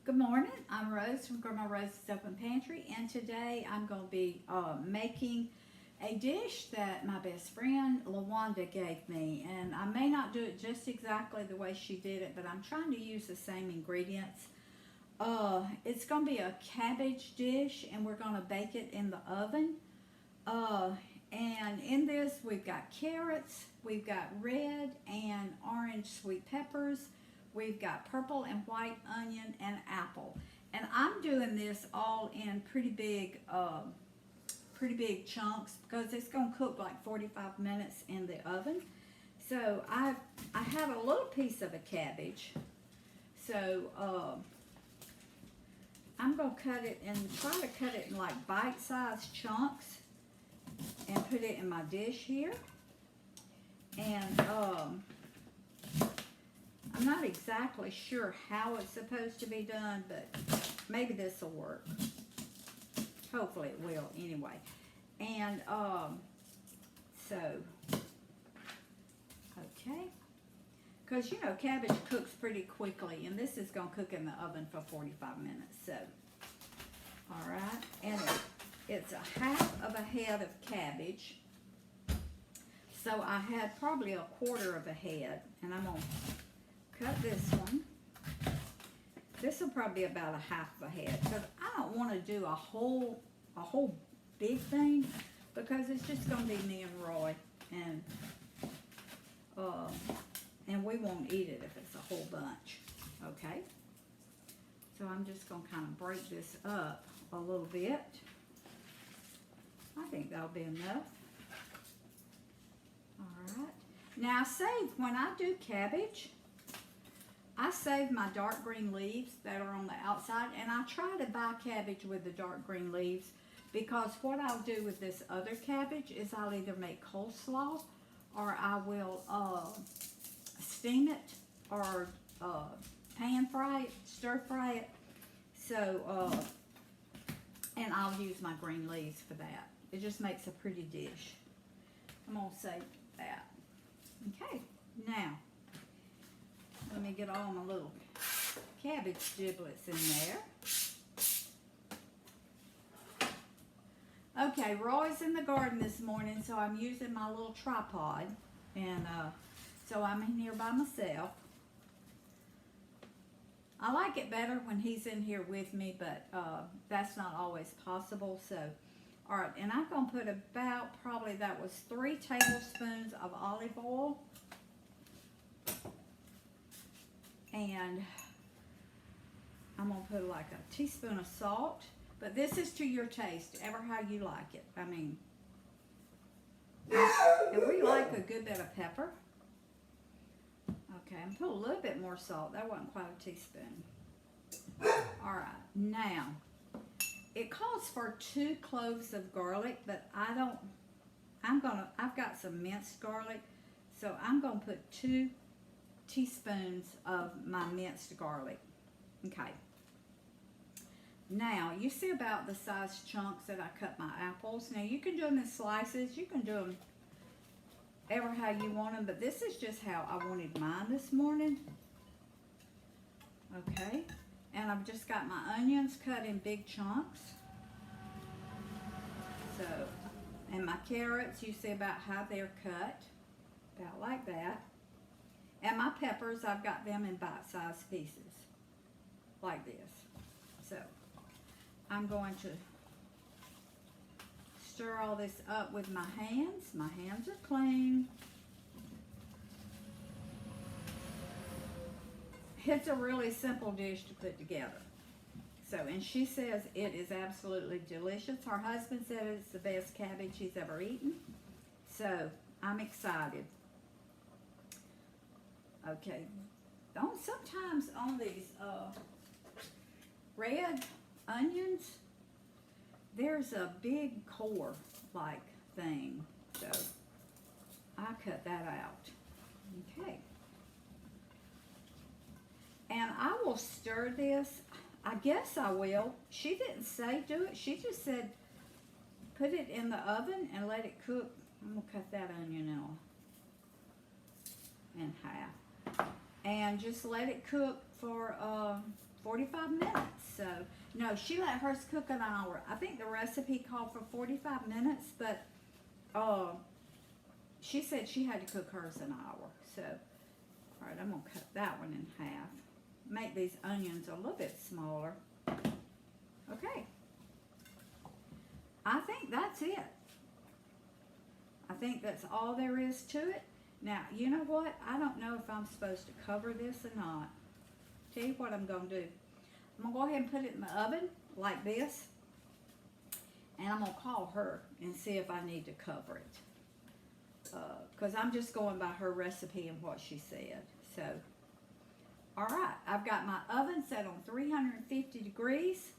Good morning, I'm Rose from Grandma Rose's Open Pantry, and today I'm going to be making a dish that my best friend LaWanda gave me. And I may not do it just exactly the way she did it, but I'm trying to use the same ingredients. It's going to be a cabbage dish, and we're going to bake it in the oven. Uh, and in this, we've got carrots, we've got red and orange sweet peppers, we've got purple and white onion and apple. And I'm doing this all in pretty big chunks because it's going to cook like 45 minutes in the oven. So I have a little piece of a cabbage. So I'm going to cut it and try to cut it in like bite-sized chunks and put it in my dish here. And I'm not exactly sure how it's supposed to be done, but maybe this will work. Hopefully it will anyway. And so, okay. Because, you know, cabbage cooks pretty quickly, and this is going to cook in the oven for 45 minutes. So, all right. And it's a half of a head of cabbage. So I had probably a quarter of a head, and I'm going to cut this one. This will probably be about a half of a head, because I don't want to do a whole big thing, because it's just going to be me and Roy, and we won't eat it if it's a whole bunch. Okay. So I'm just going to kind of break this up a little bit. I think that'll be enough. Alright. Now I save, when I do cabbage, I save my dark green leaves that are on the outside, and I try to buy cabbage with the dark green leaves, because what I'll do with this other cabbage is I'll either make coleslaw, or I will steam it, or pan fry it, stir fry it. So, and I'll use my green leaves for that. It just makes a pretty dish. I'm going to save that. Okay, now, let me get all my little cabbage giblets in there. Okay, Roy's in the garden this morning, so I'm using my little tripod. And so I'm in here by myself. I like it better when he's in here with me, but that's not always possible. So, all right, and I'm going to put about, probably that was 3 tablespoons of olive oil. And I'm going to put like a teaspoon of salt. But this is to your taste, ever how you like it. I mean, and we like a good bit of pepper. Okay, I'm going to put a little bit more salt. That wasn't quite a teaspoon. All right, now, it calls for 2 cloves of garlic, but I've got some minced garlic, so I'm going to put 2 teaspoons of my minced garlic. Okay. Now, you see about the size chunks that I cut my apples. Now, you can do them in slices. You can do them ever how you want them, but this is just how I wanted mine this morning. Okay. And I've just got my onions cut in big chunks. So, and my carrots, you see about how they're cut. About like that. And my peppers, I've got them in bite-sized pieces. Like this. So, I'm going to stir all this up with my hands. My hands are clean. It's a really simple dish to put together. So, and she says it is absolutely delicious. Her husband said it's the best cabbage he's ever eaten. So, I'm excited. Okay. Sometimes on these red onions, there's a big core like thing. So, I cut that out. Okay. And I will stir this. I guess I will. She didn't say do it. She just said put it in the oven and let it cook. I'm going to cut that onion in half. And just let it cook for 45 minutes. So, no, she let hers cook an hour. I think the recipe called for 45 minutes, but she said she had to cook hers an hour. So, all right, I'm going to cut that one in half. Make these onions a little bit smaller. Okay. I think that's it. I think that's all there is to it. Now, you know what? I don't know if I'm supposed to cover this or not. Tell you what I'm going to do. I'm going to go ahead and put it in the oven like this. And I'm going to call her and see if I need to cover it. Because I'm just going by her recipe and what she said. So, all right. I've got my oven set on 350 degrees.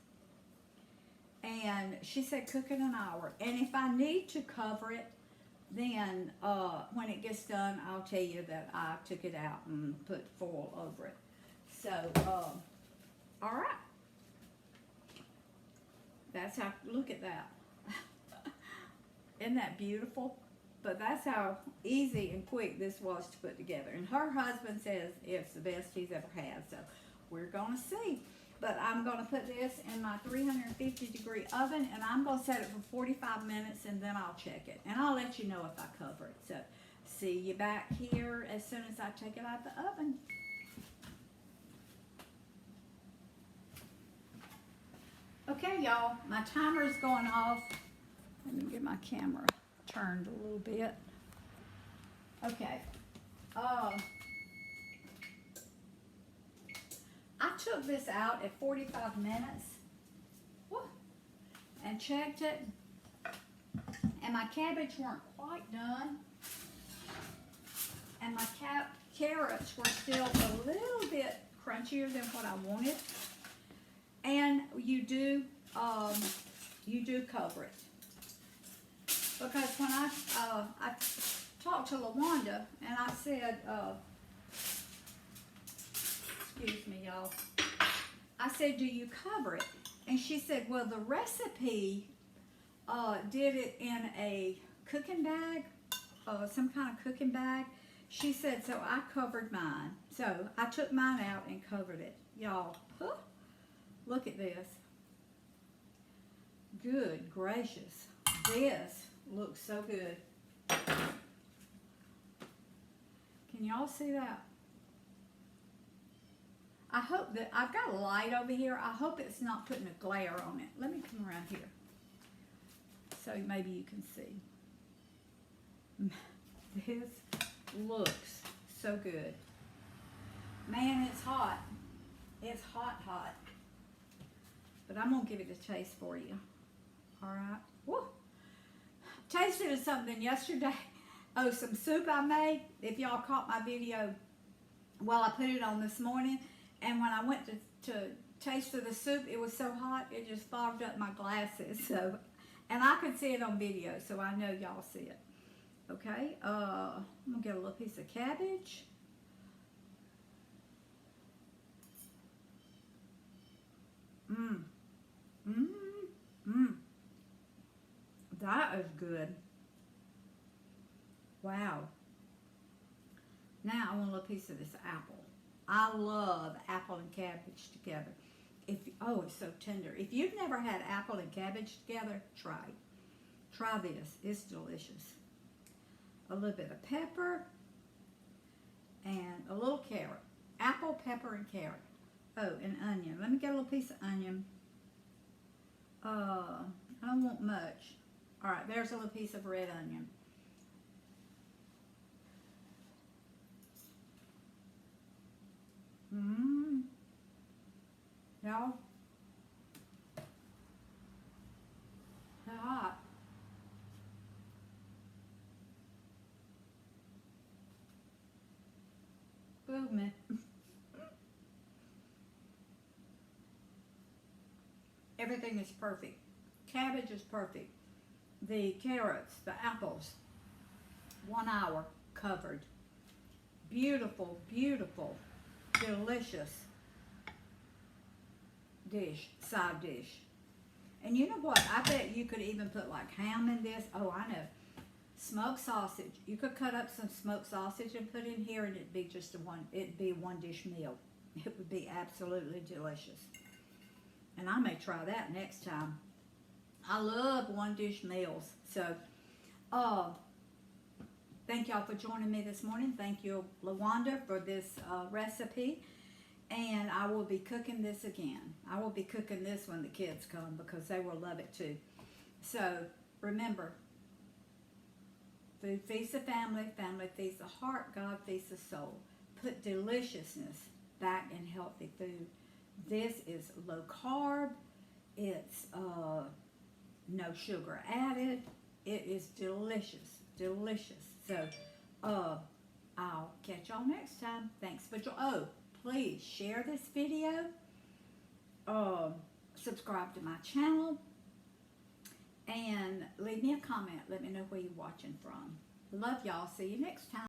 And she said cook it an hour. And if I need to cover it, then when it gets done, I'll tell you that I took it out and put foil over it. So, all right. That's how, look at that. Isn't that beautiful? But that's how easy and quick this was to put together. And her husband says it's the best he's ever had. So, we're going to see. But I'm going to put this in my 350 degree oven, and I'm going to set it for 45 minutes, and then I'll check it. And I'll let you know if I cover it. So, see you back here as soon as I take it out of the oven. Okay, y'all, my timer is going off. Let me get my camera turned a little bit. Okay. I took this out at 45 minutes and checked it, and my cabbage weren't quite done, and my carrots were still a little bit crunchier than what I wanted. And you do cover it, because when I talked to LaWanda and I said, excuse me, y'all. I said, do you cover it? And she said, well, the recipe did it in a cooking bag, some kind of cooking bag. She said, so I covered mine. So I took mine out and covered it. Y'all, look at this. Good gracious. This looks so good. Can y'all see that? I hope that, I've got a light over here. I hope it's not putting a glare on it. Let me come around here so maybe you can see. This looks so good. Man, it's hot. It's hot, hot. But I'm going to give it a taste for you. All right. Woo. Tasted something yesterday. Oh, some soup I made. If y'all caught my video, well, I put it on this morning. And when I went to taste of the soup, it was so hot, it just fogged up my glasses. So, and I could see it on video, so I know y'all see it. Okay, I'm going to get a little piece of cabbage. That is good. Wow. Now I want a little piece of this apple. I love apple and cabbage together. Oh, it's so tender. If you've never had apple and cabbage together, try it. Try this. It's delicious. A little bit of pepper and a little carrot. Apple, pepper, and carrot. Oh, and onion. Let me get a little piece of onion. I don't want much. All right, there's a little piece of red onion. Y'all, they're hot. Boom. Everything is perfect. Cabbage is perfect. The carrots, the apples, 1 hour covered. Beautiful, beautiful, delicious dish, side dish. And you know what? I bet you could even put like ham in this. Oh, I know. Smoked sausage. You could cut up some smoked sausage and put in here, and it'd be just a one dish meal. It would be absolutely delicious. And I may try that next time. I love one dish meals. So, thank y'all for joining me this morning. Thank you, LaWanda, for this recipe. And I will be cooking this again. I will be cooking this when the kids come because they will love it too. So, remember, food feeds the family, family feeds the heart, God feeds the soul. Put deliciousness back in healthy food. This is low carb. It's no sugar added. It is delicious, delicious. So, I'll catch y'all next time. Thanks for please share this video. Subscribe to my channel. And leave me a comment. Let me know where you're watching from. Love y'all. See you next time.